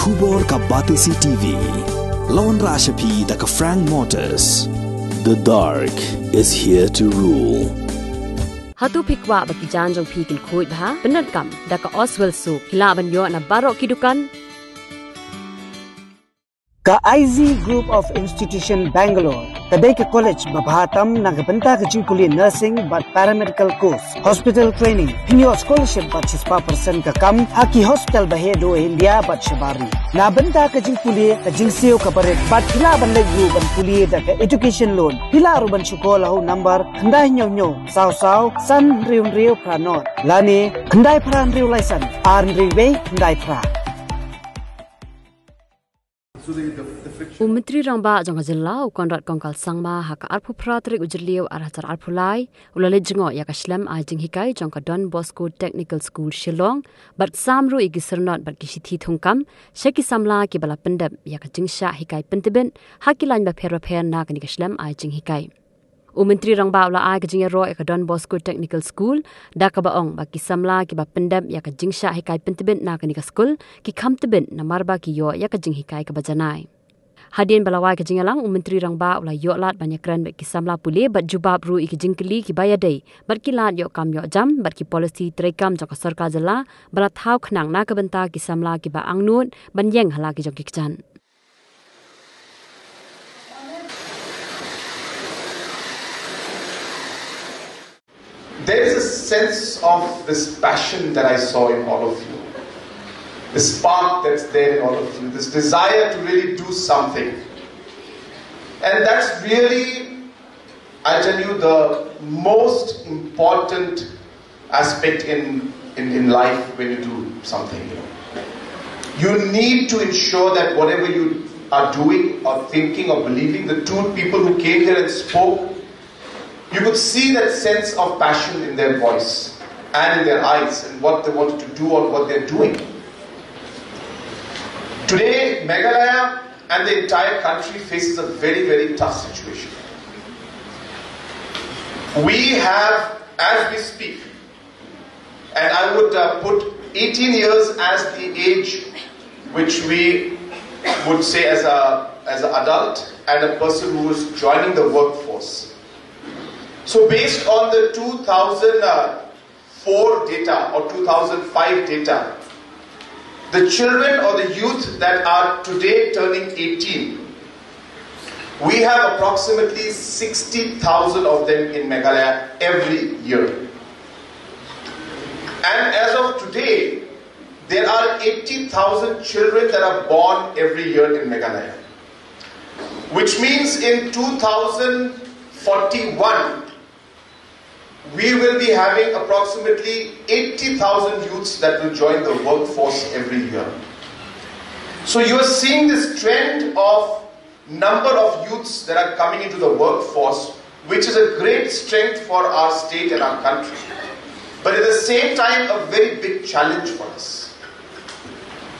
Khubor ka Batisi TV. Lawan Rashapi da ka Frank Motors. The dark is here to rule. Hatu pikwa bagi janjong pikin kuit bah benar kam da ka Oswell su hila banyo na barok kidukan. Ka IZ Group of Institution Bangalore kadai ke college babhatam nagabanta ke jingkuli nursing but paramedical course hospital training pinyo scholarship but 6% ka kam haki hospital bahedo India but shabari na banta ke jingkuli ka jingseo ka baret but hila ban legu ban kuli da ka education loan hila ru ban chukola ho number khandai nyo saw san riu pranot lani khandai pran riu laisan ar riwe khandai pra Myntri Rangbah jong hajilla ukondrat kongkal sangma haka arpu pratrik ujliu arhatar arpulai ulale jingo ya kaslam ajing hikai jong ka Don Bosco Technical School Shillong bat samru igisernot bat kisithi thungkam sheki samla ki bala pendap ya ka jingsha hikai pentibin hakilan ba pher na kani kaslam ajing hikai Myntri Rangbah ula ai ka Ïaroh ka Don Bosco Technical School da ka baong ba ki samla ki ba pendap ya ka jingsha hikai pentibin na kani ka school ki khamtibin na marba ki yo ya ka jing hikai ka bajanai Hadin balawai ke jingalang Myntri Rangbah ulai yoklat banyakran bat ki samla pule bat jubab ru iki jingkeli ki bayadai bat ki lat yok kam yok jam bat ki policy trekam jok sarkar jala bala thau khnang na ka banta ki samla ki ba angnut ban yeng hala ki jok kichan There is a sense of this passion that I saw in all of you. The spark that's there in all of you, this desire to really do something. And that's really, I tell you, the most important aspect in life when you do something. You need to ensure that whatever you are doing or thinking or believing, the two people who came here and spoke, you could see that sense of passion in their voice and in their eyes and what they wanted to do or what they're doing. Today, Meghalaya and the entire country faces a very, very tough situation. We have, as we speak, and I would put 18 years as the age which we would say as an adult and a person who is joining the workforce. So based on the 2004 data or 2005 data, the children or the youth that are today turning 18, we have approximately 60,000 of them in Meghalaya every year. And as of today, there are 80,000 children that are born every year in Meghalaya. Which means in 2041, we will be having approximately 80,000 youths that will join the workforce every year. So you are seeing this trend of number of youths that are coming into the workforce, which is a great strength for our state and our country. But at the same time, a very big challenge for us.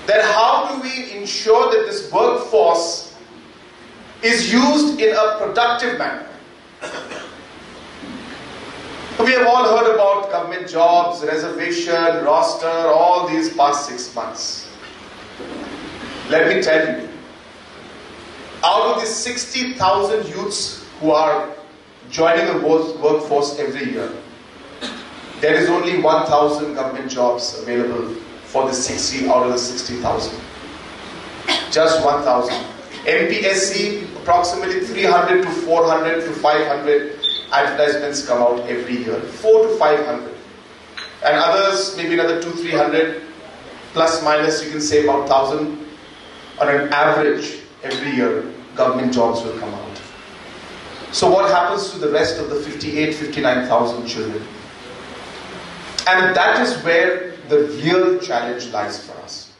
That how do we ensure that this workforce is used in a productive manner? We have all heard about government jobs, reservation, roster, all these past 6 months. Let me tell you, out of these 60,000 youths who are joining the workforce every year, there is only 1,000 government jobs available for the 60 out of the 60,000. Just 1,000. MPSC, approximately 300 to 400 to 500 advertisements come out every year, 400 to 500, and others maybe another 200-300, plus minus you can say about 1,000 on an average every year. Government jobs will come out. So what happens to the rest of the 58-59,000 children? And that is where the real challenge lies for us.